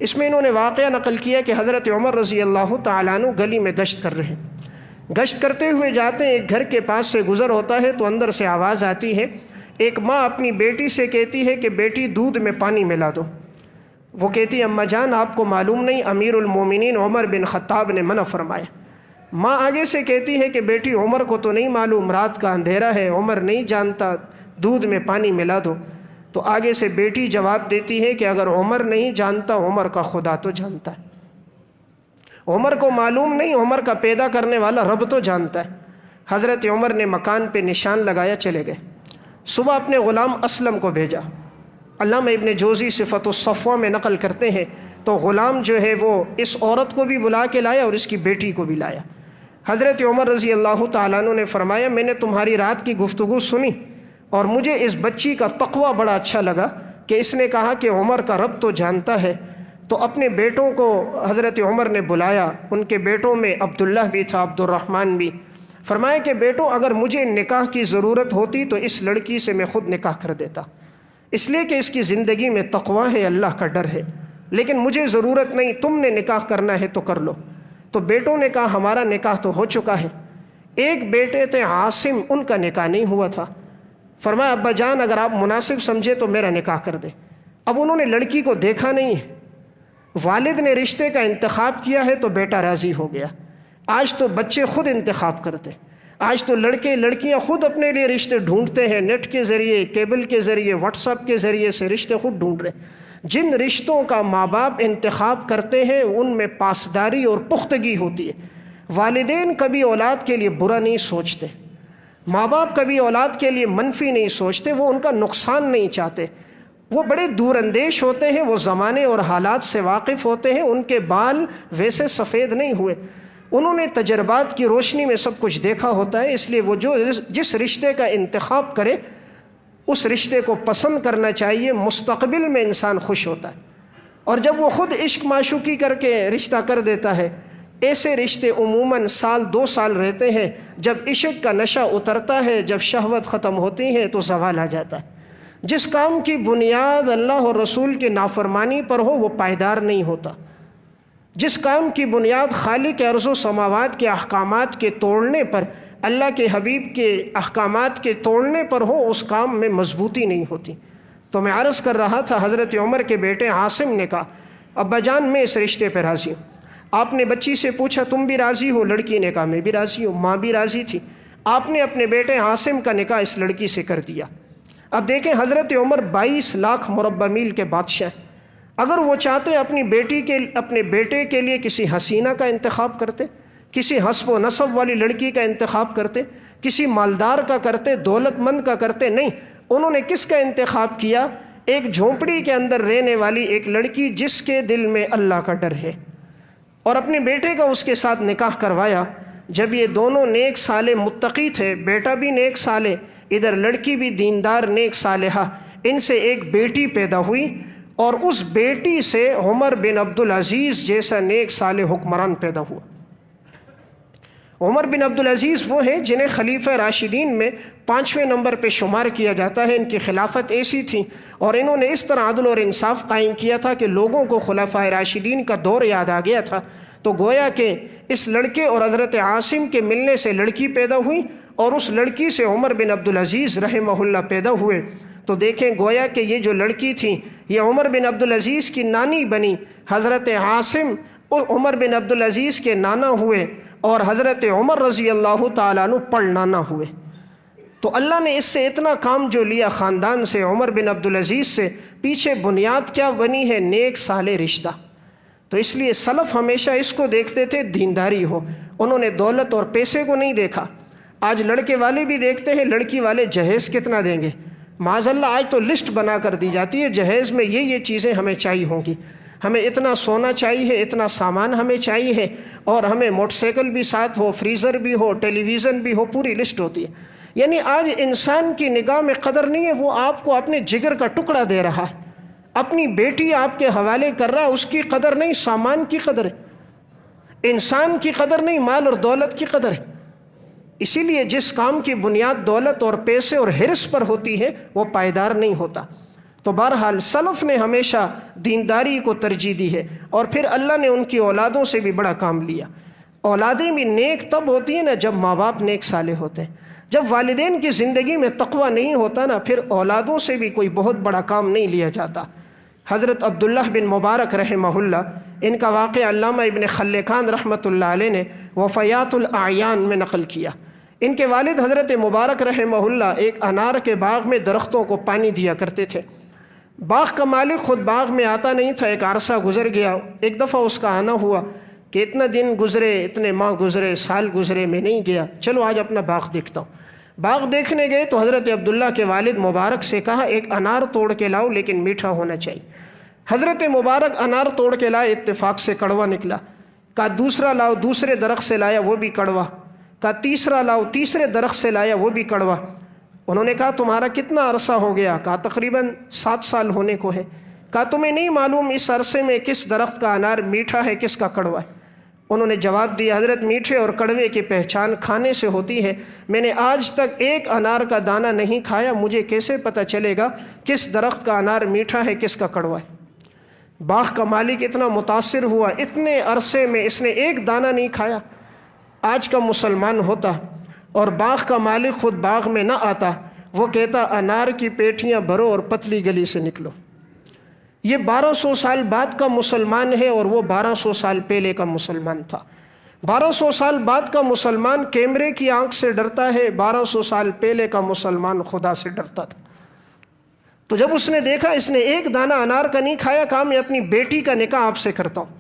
اس میں انہوں نے واقعہ نقل کیا کہ حضرت عمر رضی اللہ تعالیٰ عنہ گلی میں گشت کر رہے ہیں، گشت کرتے ہوئے جاتے ہیں، ایک گھر کے پاس سے گزر ہوتا ہے تو اندر سے آواز آتی ہے ایک ماں اپنی بیٹی سے کہتی ہے کہ بیٹی دودھ میں پانی ملا دو، وہ کہتی ہے اماں جان آپ کو معلوم نہیں امیر المومنین عمر بن خطاب نے منع فرمایا۔ ماں آگے سے کہتی ہے کہ بیٹی عمر کو تو نہیں معلوم، رات کا اندھیرا ہے، عمر نہیں جانتا، دودھ میں پانی ملا دو۔ تو آگے سے بیٹی جواب دیتی ہے کہ اگر عمر نہیں جانتا عمر کا خدا تو جانتا ہے، عمر کو معلوم نہیں، عمر کا پیدا کرنے والا رب تو جانتا ہے۔ حضرت عمر نے مکان پہ نشان لگایا، چلے گئے۔ صبح اپنے غلام اسلم کو بھیجا۔ علامہ ابن جوزی صفت الصفوہ میں نقل کرتے ہیں تو غلام جو ہے وہ اس عورت کو بھی بلا کے لایا اور اس کی بیٹی کو بھی لایا۔ حضرت عمر رضی اللہ تعالیٰ عنہ نے فرمایا میں نے تمہاری رات کی گفتگو سنی اور مجھے اس بچی کا تقوی بڑا اچھا لگا کہ اس نے کہا کہ عمر کا رب تو جانتا ہے۔ تو اپنے بیٹوں کو حضرت عمر نے بلایا، ان کے بیٹوں میں عبداللہ بھی تھا، عبد الرحمن بھی۔ فرمایا کہ بیٹوں اگر مجھے نکاح کی ضرورت ہوتی تو اس لڑکی سے میں خود نکاح کر دیتا، اس لیے کہ اس کی زندگی میں تقوی ہے، اللہ کا ڈر ہے، لیکن مجھے ضرورت نہیں، تم نے نکاح کرنا ہے تو کر لو۔ تو بیٹوں نے کہا ہمارا نکاح تو ہو چکا ہے۔ ایک بیٹے تھے عاصم، ان کا نکاح نہیں ہوا تھا۔ فرمایا ابا جان اگر آپ مناسب سمجھے تو میرا نکاح کر دے۔ اب انہوں نے لڑکی کو دیکھا نہیں ہے، والد نے رشتے کا انتخاب کیا ہے تو بیٹا راضی ہو گیا۔ آج تو بچے خود انتخاب کرتے، آج تو لڑکے لڑکیاں خود اپنے لیے رشتے ڈھونڈتے ہیں، نیٹ کے ذریعے، کیبل کے ذریعے، واٹس ایپ کے ذریعے سے رشتے خود ڈھونڈ رہے ہیں۔ جن رشتوں کا ماں باپ انتخاب کرتے ہیں ان میں پاسداری اور پختگی ہوتی ہے۔ والدین کبھی اولاد کے لیے برا نہیں سوچتے، ماں باپ کبھی اولاد کے لیے منفی نہیں سوچتے، وہ ان کا نقصان نہیں چاہتے، وہ بڑے دور اندیش ہوتے ہیں، وہ زمانے اور حالات سے واقف ہوتے ہیں، ان کے بال ویسے سفید نہیں ہوئے، انہوں نے تجربات کی روشنی میں سب کچھ دیکھا ہوتا ہے۔ اس لیے وہ جس رشتے کا انتخاب کرے اس رشتے کو پسند کرنا چاہیے، مستقبل میں انسان خوش ہوتا ہے۔ اور جب وہ خود عشق معشوقی کر کے رشتہ کر دیتا ہے، ایسے رشتے عموماً سال 2 سال رہتے ہیں، جب عشق کا نشہ اترتا ہے، جب شہوت ختم ہوتی ہے تو زوال آ جاتا ہے۔ جس کام کی بنیاد اللہ اور رسول کی نافرمانی پر ہو وہ پائیدار نہیں ہوتا، جس کام کی بنیاد خالق ارض و سماوات کے احکامات کے توڑنے پر، اللہ کے حبیب کے احکامات کے توڑنے پر ہو، اس کام میں مضبوطی نہیں ہوتی۔ تو میں عرض کر رہا تھا حضرت عمر کے بیٹے عاصم نے کہا ابا جان میں اس رشتے پہ راضی ہوں۔ آپ نے بچی سے پوچھا تم بھی راضی ہو؟ لڑکی نے کہا میں بھی راضی ہوں، ماں بھی راضی تھی۔ آپ نے اپنے بیٹے عاصم کا نکاح اس لڑکی سے کر دیا۔ اب دیکھیں حضرت عمر 22 لاکھ مربع میل کے بادشاہ ہیں، اگر وہ چاہتے اپنے بیٹے کے لیے کسی حسینہ کا انتخاب کرتے، کسی حسب و نسب والی لڑکی کا انتخاب کرتے، کسی مالدار کا کرتے، دولت مند کا کرتے، نہیں، انہوں نے کس کا انتخاب کیا؟ ایک جھونپڑی کے اندر رہنے والی ایک لڑکی جس کے دل میں اللہ کا ڈر ہے، اور اپنے بیٹے کا اس کے ساتھ نکاح کروایا۔ جب یہ دونوں نیک صالح متقی تھے، بیٹا بھی نیک صالح، ادھر لڑکی بھی دیندار نیک صالحہ، ان سے ایک بیٹی پیدا ہوئی، اور اس بیٹی سے عمر بن عبدالعزیز جیسا نیک صالح حکمران پیدا ہوا۔ عمر بن عبدالعزیز وہ ہیں جنہیں خلیفہ راشدین میں 5ویں نمبر پہ شمار کیا جاتا ہے۔ ان کی خلافت ایسی تھی اور انہوں نے اس طرح عدل اور انصاف قائم کیا تھا کہ لوگوں کو خلفائے راشدین کا دور یاد آ گیا تھا۔ تو گویا کہ اس لڑکے اور حضرت عاصم کے ملنے سے لڑکی پیدا ہوئی، اور اس لڑکی سے عمر بن عبدالعزیز رحمہ اللہ پیدا ہوئے۔ تو دیکھیں گویا کہ یہ جو لڑکی تھی یہ عمر بن عبدالعزیز کی نانی بنی، حضرت عاصم اور عمر بن عبدالعزیز کے نانا ہوئے، اور حضرت عمر رضی اللہ تعالیٰ عنہ پڑنانا ہوئے۔ تو اللہ نے اس سے اتنا کام جو لیا خاندان سے، عمر بن عبدالعزیز سے، پیچھے بنیاد کیا بنی ہے؟ نیک صالح رشتہ۔ تو اس لیے سلف ہمیشہ اس کو دیکھتے تھے دینداری ہو، انہوں نے دولت اور پیسے کو نہیں دیکھا۔ آج لڑکے والے بھی دیکھتے ہیں لڑکی والے جہیز کتنا دیں گے، معاذ اللہ آج تو لسٹ بنا کر دی جاتی ہے جہیز میں یہ چیزیں ہمیں چاہیے ہوں گی، ہمیں اتنا سونا چاہیے، اتنا سامان ہمیں چاہیے ہے، اور ہمیں موٹر سائیکل بھی ساتھ ہو، فریزر بھی ہو، ٹیلی ویژن بھی ہو، پوری لسٹ ہوتی ہے۔ یعنی آج انسان کی نگاہ میں قدر نہیں ہے، وہ آپ کو اپنے جگر کا ٹکڑا دے رہا ہے، اپنی بیٹی آپ کے حوالے کر رہا ہے، اس کی قدر نہیں، سامان کی قدر ہے، انسان کی قدر نہیں، مال اور دولت کی قدر ہے۔ اسی لیے جس کام کی بنیاد دولت اور پیسے اور حرص پر ہوتی ہے وہ پائیدار نہیں ہوتا۔ تو بہرحال سلف نے ہمیشہ دینداری کو ترجیح دی ہے، اور پھر اللہ نے ان کی اولادوں سے بھی بڑا کام لیا۔ اولادیں بھی نیک تب ہوتی ہیں نا جب ماں باپ نیک صالح ہوتے ہیں. جب والدین کی زندگی میں تقوی نہیں ہوتا نا، پھر اولادوں سے بھی کوئی بہت بڑا کام نہیں لیا جاتا. حضرت عبداللہ بن مبارک رحمہ اللہ، ان کا واقعہ علامہ ابن خلکان رحمۃ اللہ علیہ نے وفیات الاعیان میں نقل کیا. ان کے والد حضرت مبارک رحمہ اللہ ایک انار کے باغ میں درختوں کو پانی دیا کرتے تھے. باغ کا مالک خود باغ میں آتا نہیں تھا. ایک عرصہ گزر گیا. ایک دفعہ اس کا آنا ہوا کہ اتنا دن گزرے، اتنے ماہ گزرے، سال گزرے، میں نہیں گیا، چلو آج اپنا باغ دیکھتا ہوں. باغ دیکھنے گئے تو حضرت عبداللہ کے والد مبارک سے کہا ایک انار توڑ کے لاؤ لیکن میٹھا ہونا چاہیے. حضرت مبارک انار توڑ کے لائے، اتفاق سے کڑوا نکلا. کہا دوسرا لاؤ، دوسرے درخت سے لایا، وہ بھی کڑوا. کہا تیسرا لاؤ، تیسرے درخت سے لایا، وہ بھی کڑوا. انہوں نے کہا تمہارا کتنا عرصہ ہو گیا؟ کہا تقریباً 7 سال ہونے کو ہے. کہا تمہیں نہیں معلوم اس عرصے میں کس درخت کا انار میٹھا ہے، کس کا کڑوا ہے؟ انہوں نے جواب دیا حضرت میٹھے اور کڑوے کی پہچان کھانے سے ہوتی ہے. میں نے آج تک ایک انار کا دانہ نہیں کھایا، مجھے کیسے پتہ چلے گا کس درخت کا انار میٹھا ہے، کس کا کڑوا ہے؟ باغ کا مالک اتنا متاثر ہوا، اتنے عرصے میں اس نے ایک دانہ نہیں کھایا. آج کا مسلمان ہوتا اور باغ کا مالک خود باغ میں نہ آتا، وہ کہتا انار کی پیٹیاں بھرو اور پتلی گلی سے نکلو. یہ 1200 سال بعد کا مسلمان ہے اور وہ 1200 سال پہلے کا مسلمان تھا. 1200 سال بعد کا مسلمان کیمرے کی آنکھ سے ڈرتا ہے، 1200 سال پہلے کا مسلمان خدا سے ڈرتا تھا. تو جب اس نے دیکھا اس نے ایک دانہ انار کا نہیں کھایا، کہا میں اپنی بیٹی کا نکاح آپ سے کرتا ہوں.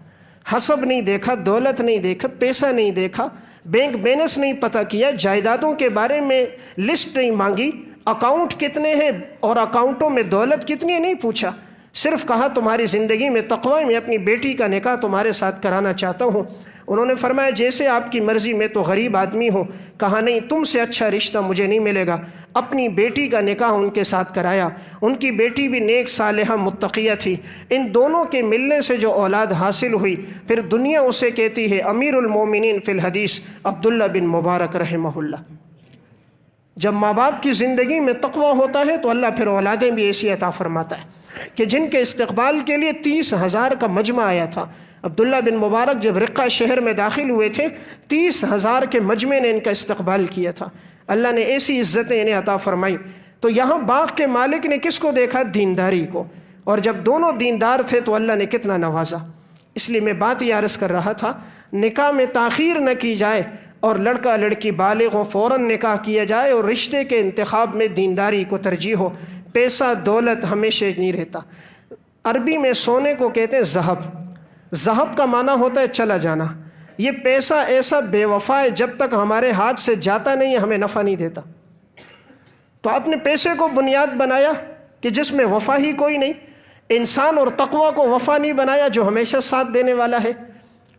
حسب نہیں دیکھا، دولت نہیں دیکھا، پیسہ نہیں دیکھا، بینک بیلنس نہیں پتہ کیا، جائیدادوں کے بارے میں لسٹ نہیں مانگی، اکاؤنٹ کتنے ہیں اور اکاؤنٹوں میں دولت کتنی ہے نہیں پوچھا. صرف کہا تمہاری زندگی میں تقوی، میں اپنی بیٹی کا نکاح تمہارے ساتھ کرانا چاہتا ہوں. انہوں نے فرمایا جیسے آپ کی مرضی، میں تو غریب آدمی ہوں. کہا نہیں، تم سے اچھا رشتہ مجھے نہیں ملے گا. اپنی بیٹی کا نکاح ان کے ساتھ کرایا. ان کی بیٹی بھی نیک صالحہ متقیہ تھی. ان دونوں کے ملنے سے جو اولاد حاصل ہوئی، پھر دنیا اسے کہتی ہے امیر المومنین فی الحدیث عبداللہ بن مبارک رحمہ اللہ. جب ماں باپ کی زندگی میں تقوی ہوتا ہے تو اللہ پھر اولادیں بھی ایسی عطا فرماتا ہے کہ جن کے استقبال کے لیے 30,000 کا مجمع آیا تھا. عبداللہ بن مبارک جب رقہ شہر میں داخل ہوئے تھے، 30,000 کے مجمع نے ان کا استقبال کیا تھا. اللہ نے ایسی عزتیں انہیں عطا فرمائی. تو یہاں باغ کے مالک نے کس کو دیکھا؟ دینداری کو. اور جب دونوں دیندار تھے تو اللہ نے کتنا نوازا. اس لیے میں بات یہ عرض کر رہا تھا، نکاح میں تاخیر نہ کی جائے اور لڑکا لڑکی بالغ ہو فوراً نکاح کیا جائے، اور رشتے کے انتخاب میں دینداری کو ترجیح ہو. پیسہ دولت ہمیشہ نہیں رہتا. عربی میں سونے کو کہتے ہیں ذہب. ذہب کا معنی ہوتا ہے چلا جانا. یہ پیسہ ایسا بے وفا ہے، جب تک ہمارے ہاتھ سے جاتا نہیں ہمیں نفع نہیں دیتا. تو آپ نے پیسے کو بنیاد بنایا کہ جس میں وفا ہی کوئی نہیں. انسان اور تقوی کو وفا نہیں بنایا جو ہمیشہ ساتھ دینے والا ہے.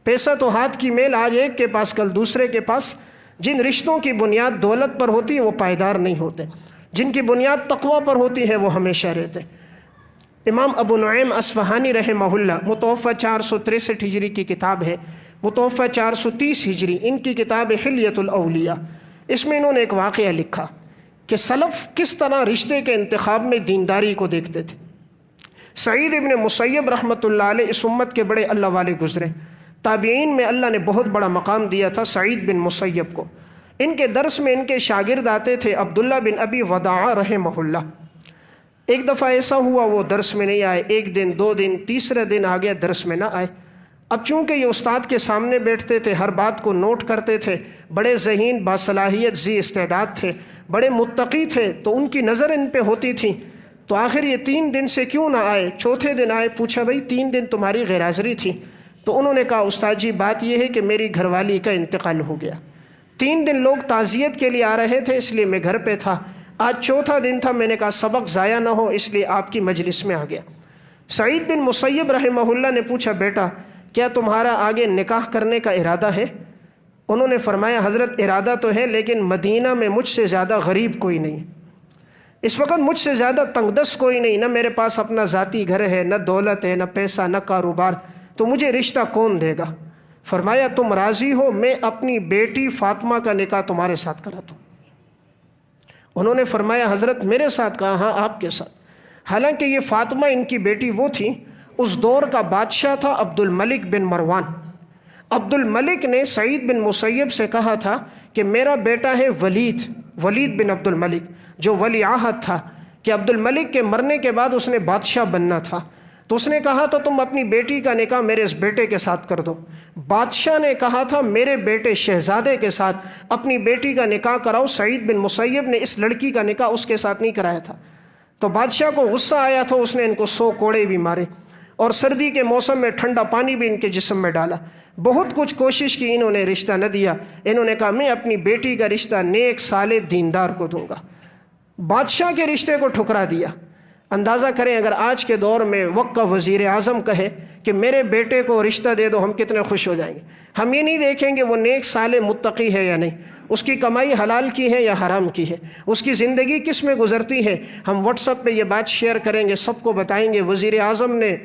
پیسہ تو ہاتھ کی میل، آج ایک کے پاس کل دوسرے کے پاس. جن رشتوں کی بنیاد دولت پر ہوتی ہے وہ پائیدار نہیں ہوتے، جن کی بنیاد تقوی پر ہوتی ہے وہ ہمیشہ رہتے. امام ابو نعیم اصفہانی رحمہ اللہ، متوفہ 463 ہجری کی کتاب ہے، متوفہ 430 ہجری، ان کی کتاب حلیۃ الاولیاء. اس میں انہوں نے ایک واقعہ لکھا کہ سلف کس طرح رشتے کے انتخاب میں دینداری کو دیکھتے تھے. سعید ابن مسیب رحمۃ اللہ علیہ اس امت کے بڑے اللہ والے گزرے. تابعین میں اللہ نے بہت بڑا مقام دیا تھا سعید بن مسیب کو. ان کے درس میں ان کے شاگرد آتے تھے عبداللہ بن ابی وداع رحمہ اللہ. ایک دفعہ ایسا ہوا وہ درس میں نہیں آئے، 1 دن 2 دن، تیسرے دن آ گیا درس میں نہ آئے. اب چونکہ یہ استاد کے سامنے بیٹھتے تھے، ہر بات کو نوٹ کرتے تھے، بڑے ذہین، باصلاحیت، ذی استعداد تھے، بڑے متقی تھے، تو ان کی نظر ان پہ ہوتی تھی. تو آخر یہ 3 دن سے کیوں نہ آئے؟ چوتھے دن آئے. پوچھا بھائی 3 دن تمہاری غیر حاضری تھی؟ تو انہوں نے کہا استاد جی بات یہ ہے کہ میری گھر والی کا انتقال ہو گیا. 3 دن لوگ تعزیت کے لیے آ رہے تھے اس لیے میں گھر پہ تھا. آج چوتھا دن تھا، میں نے کہا سبق ضائع نہ ہو اس لیے آپ کی مجلس میں آ گیا. سعید بن مسیب رحمہ اللہ نے پوچھا بیٹا کیا تمہارا آگے نکاح کرنے کا ارادہ ہے؟ انہوں نے فرمایا حضرت ارادہ تو ہے لیکن مدینہ میں مجھ سے زیادہ غریب کوئی نہیں. اس وقت مجھ سے زیادہ تنگ دست کوئی نہیں، نہ میرے پاس اپنا ذاتی گھر ہے، نہ دولت ہے، نہ پیسہ، نہ کاروبار، تو مجھے رشتہ کون دے گا؟ فرمایا تم راضی ہو میں اپنی بیٹی فاطمہ کا نکاح تمہارے ساتھ کراتا ہوں. انہوں نے فرمایا حضرت میرے ساتھ؟ کہا ہاں آپ کے ساتھ. حالانکہ یہ فاطمہ ان کی بیٹی وہ تھی، اس دور کا بادشاہ تھا عبد الملک بن مروان. عبد الملک نے سعید بن مسیب سے کہا تھا کہ میرا بیٹا ہے ولید بن عبد الملک، جو ولی عہد تھا، کہ عبد الملک کے مرنے کے بعد اس نے بادشاہ بننا تھا، تو اس نے کہا تھا تم اپنی بیٹی کا نکاح میرے اس بیٹے کے ساتھ کر دو۔ بادشاہ نے کہا تھا میرے بیٹے شہزادے کے ساتھ اپنی بیٹی کا نکاح کراؤ۔ سعید بن مسیب نے اس لڑکی کا نکاح اس کے ساتھ نہیں کرایا تھا، تو بادشاہ کو غصہ آیا تھا، اس نے ان کو 100 کوڑے بھی مارے اور سردی کے موسم میں ٹھنڈا پانی بھی ان کے جسم میں ڈالا۔ بہت کچھ کوشش کی، انہوں نے رشتہ نہ دیا۔ انہوں نے کہا میں اپنی بیٹی کا رشتہ نیک صالح دیندار کو دوں گا۔ بادشاہ کے رشتے کو ٹھکرا دیا۔ اندازہ کریں اگر آج کے دور میں وقت کا وزیر اعظم کہے کہ میرے بیٹے کو رشتہ دے دو، ہم کتنے خوش ہو جائیں گے۔ ہم یہ نہیں دیکھیں گے وہ نیک صالح متقی ہے یا نہیں، اس کی کمائی حلال کی ہے یا حرام کی ہے، اس کی زندگی کس میں گزرتی ہے۔ ہم واٹس ایپ پہ یہ بات شیئر کریں گے، سب کو بتائیں گے وزیر اعظم نے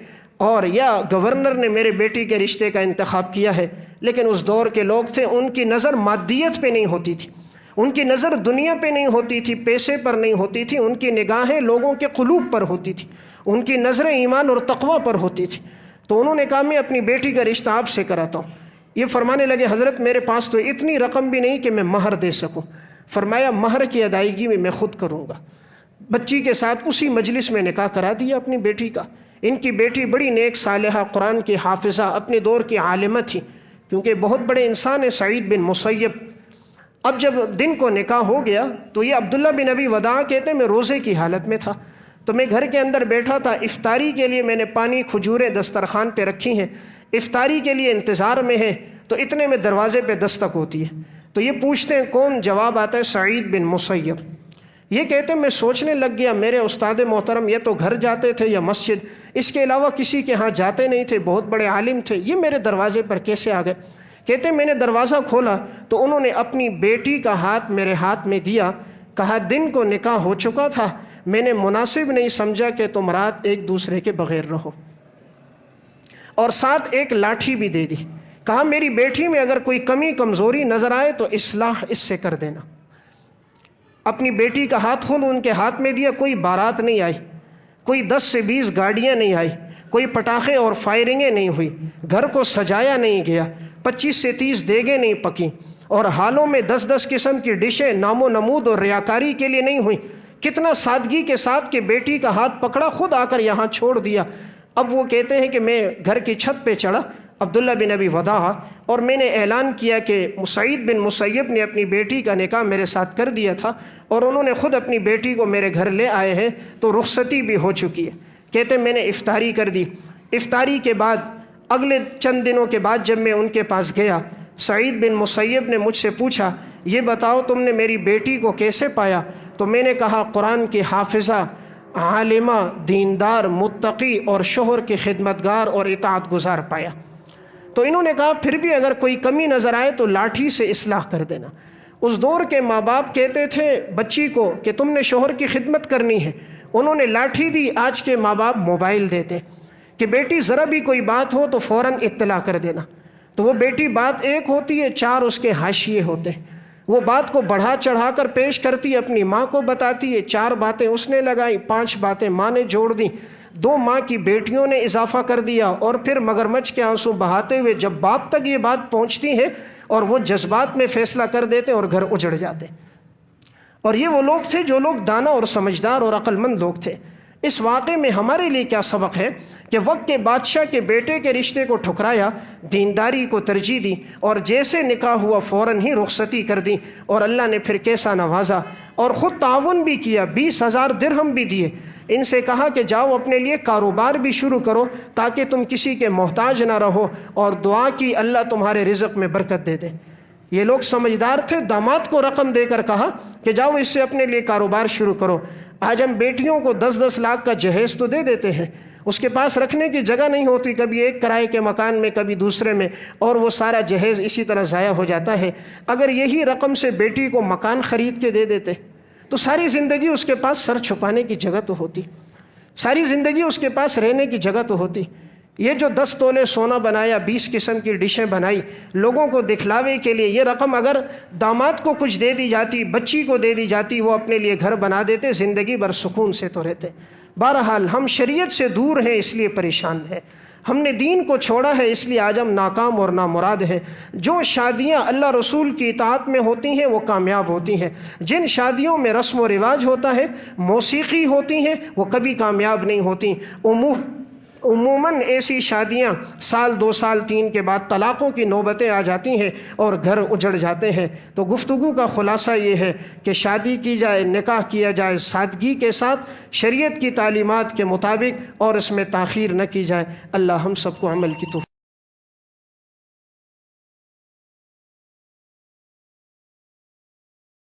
اور یا گورنر نے میرے بیٹی کے رشتے کا انتخاب کیا ہے۔ لیکن اس دور کے لوگ تھے، ان کی نظر مادیت پہ نہیں ہوتی تھی، ان کی نظر دنیا پہ نہیں ہوتی تھی، پیسے پر نہیں ہوتی تھی، ان کی نگاہیں لوگوں کے قلوب پر ہوتی تھی، ان کی نظریں ایمان اور تقوی پر ہوتی تھی۔ تو انہوں نے کہا میں اپنی بیٹی کا رشتہ آپ سے کراتا ہوں۔ یہ فرمانے لگے حضرت میرے پاس تو اتنی رقم بھی نہیں کہ میں مہر دے سکوں۔ فرمایا مہر کی ادائیگی میں خود کروں گا۔ بچی کے ساتھ اسی مجلس میں نکاح کرا دیا اپنی بیٹی کا۔ ان کی بیٹی بڑی نیک صالحہ، قرآن کی حافظہ، اپنے دور کی عالمہ تھی، کیونکہ بہت بڑے انسان ہیں سعید بن مسیب۔ اب جب دن کو نکاح ہو گیا تو یہ عبداللہ بن ابی وداع کہتے ہیں میں روزے کی حالت میں تھا، تو میں گھر کے اندر بیٹھا تھا، افطاری کے لیے میں نے پانی کھجوریں دسترخوان پہ رکھی ہیں، افطاری کے لیے انتظار میں ہے، تو اتنے میں دروازے پہ دستک ہوتی ہے، تو یہ پوچھتے ہیں کون؟ جواب آتا ہے سعید بن مسیب۔ یہ کہتے ہیں میں سوچنے لگ گیا میرے استاد محترم یہ تو گھر جاتے تھے یا مسجد، اس کے علاوہ کسی کے ہاں جاتے نہیں تھے، بہت بڑے عالم تھے، یہ میرے دروازے پر کیسے آ گئے؟ کہتے ہیں میں نے دروازہ کھولا تو انہوں نے اپنی بیٹی کا ہاتھ میرے ہاتھ میں دیا، کہا دن کو نکاح ہو چکا تھا، میں نے مناسب نہیں سمجھا کہ تم رات ایک دوسرے کے بغیر رہو، اور ساتھ ایک لاٹھی بھی دے دی، کہا میری بیٹی میں اگر کوئی کمی کمزوری نظر آئے تو اصلاح اس سے کر دینا۔ اپنی بیٹی کا ہاتھ خود ان کے ہاتھ میں دیا، کوئی بارات نہیں آئی، کوئی 10 سے 20 گاڑیاں نہیں آئی، کوئی پٹاخے اور فائرنگیں نہیں ہوئی، گھر کو سجایا نہیں گیا، 25 سے 30 دیگیں نہیں پکیں، اور حالوں میں 10 قسم کی ڈشیں نام و نمود اور ریاکاری کے لیے نہیں ہوئی۔ کتنا سادگی کے ساتھ کہ بیٹی کا ہاتھ پکڑا، خود آ کر یہاں چھوڑ دیا۔ اب وہ کہتے ہیں کہ میں گھر کی چھت پہ چڑھا عبداللہ بن ابی وداع، اور میں نے اعلان کیا کہ سعید بن مسیب نے اپنی بیٹی کا نکاح میرے ساتھ کر دیا تھا، اور انہوں نے خود اپنی بیٹی کو میرے گھر لے آئے ہیں، تو رخصتی بھی ہو چکی ہے۔ کہتے ہیں میں نے افطاری کر دی۔ افطاری کے بعد اگلے چند دنوں کے بعد جب میں ان کے پاس گیا، سعید بن مسیب نے مجھ سے پوچھا یہ بتاؤ تم نے میری بیٹی کو کیسے پایا؟ تو میں نے کہا قرآن کی حافظہ، عالمہ، دیندار، متقی اور شوہر کی خدمتگار اور اطاعت گزار پایا۔ تو انہوں نے کہا پھر بھی اگر کوئی کمی نظر آئے تو لاٹھی سے اصلاح کر دینا۔ اس دور کے ماں باپ کہتے تھے بچی کو کہ تم نے شوہر کی خدمت کرنی ہے، انہوں نے لاٹھی دی۔ آج کے ماں باپ موبائل دیتے کہ بیٹی ذرا بھی کوئی بات ہو تو فوراً اطلاع کر دینا، تو وہ بیٹی بات ایک ہوتی ہے، 4 اس کے حاشیے ہوتے ہیں، وہ بات کو بڑھا چڑھا کر پیش کرتی ہے، اپنی ماں کو بتاتی ہے، 4 باتیں اس نے لگائی، 5 باتیں ماں نے جوڑ دیں، 2 ماں کی بیٹیوں نے اضافہ کر دیا، اور پھر مگرمچھ کے آنسو بہاتے ہوئے جب باپ تک یہ بات پہنچتی ہے اور وہ جذبات میں فیصلہ کر دیتے اور گھر اجڑ جاتے۔ اور یہ وہ لوگ تھے جو لوگ دانا اور سمجھدار اور عقل مند لوگ تھے۔ اس واقعے میں ہمارے لیے کیا سبق ہے کہ وقت کے بادشاہ کے بیٹے کے رشتے کو ٹھکرایا، دینداری کو ترجیح دی، اور جیسے نکاح ہوا فوراً ہی رخصتی کر دی، اور اللہ نے پھر کیسا نوازا، اور خود تعاون بھی کیا، 20,000 درہم بھی دیے، ان سے کہا کہ جاؤ اپنے لیے کاروبار بھی شروع کرو تاکہ تم کسی کے محتاج نہ رہو، اور دعا کی اللہ تمہارے رزق میں برکت دے دے۔ یہ لوگ سمجھدار تھے، داماد کو رقم دے کر کہا کہ جاؤ اس سے اپنے لیے کاروبار شروع کرو۔ آج ہم بیٹیوں کو 10-10 لاکھ کا جہیز تو دے دیتے ہیں، اس کے پاس رکھنے کی جگہ نہیں ہوتی، کبھی ایک کرائے کے مکان میں کبھی دوسرے میں، اور وہ سارا جہیز اسی طرح ضائع ہو جاتا ہے۔ اگر یہی رقم سے بیٹی کو مکان خرید کے دے دیتے تو ساری زندگی اس کے پاس سر چھپانے کی جگہ تو ہوتی، ساری زندگی اس کے پاس رہنے کی جگہ تو ہوتی۔ یہ جو 10 تولے سونا بنایا، 20 قسم کی ڈشیں بنائی لوگوں کو دکھلاوے کے لیے، یہ رقم اگر داماد کو کچھ دے دی جاتی، بچی کو دے دی جاتی، وہ اپنے لیے گھر بنا دیتے، زندگی بھر سکون سے تو رہتے۔ بہرحال ہم شریعت سے دور ہیں اس لیے پریشان ہیں۔ ہم نے دین کو چھوڑا ہے، اس لیے آج ہم ناکام اور نامراد ہیں۔ جو شادیاں اللہ رسول کی اطاعت میں ہوتی ہیں وہ کامیاب ہوتی ہیں، جن شادیوں میں رسم و رواج ہوتا ہے، موسیقی ہوتی ہیں، وہ کبھی کامیاب نہیں ہوتی۔ عموماً ایسی شادیاں سال 2 سال 3 کے بعد طلاقوں کی نوبتیں آ جاتی ہیں اور گھر اجڑ جاتے ہیں۔ تو گفتگو کا خلاصہ یہ ہے کہ شادی کی جائے، نکاح کیا جائے سادگی کے ساتھ، شریعت کی تعلیمات کے مطابق، اور اس میں تاخیر نہ کی جائے۔ اللہ ہم سب کو عمل کی توفیق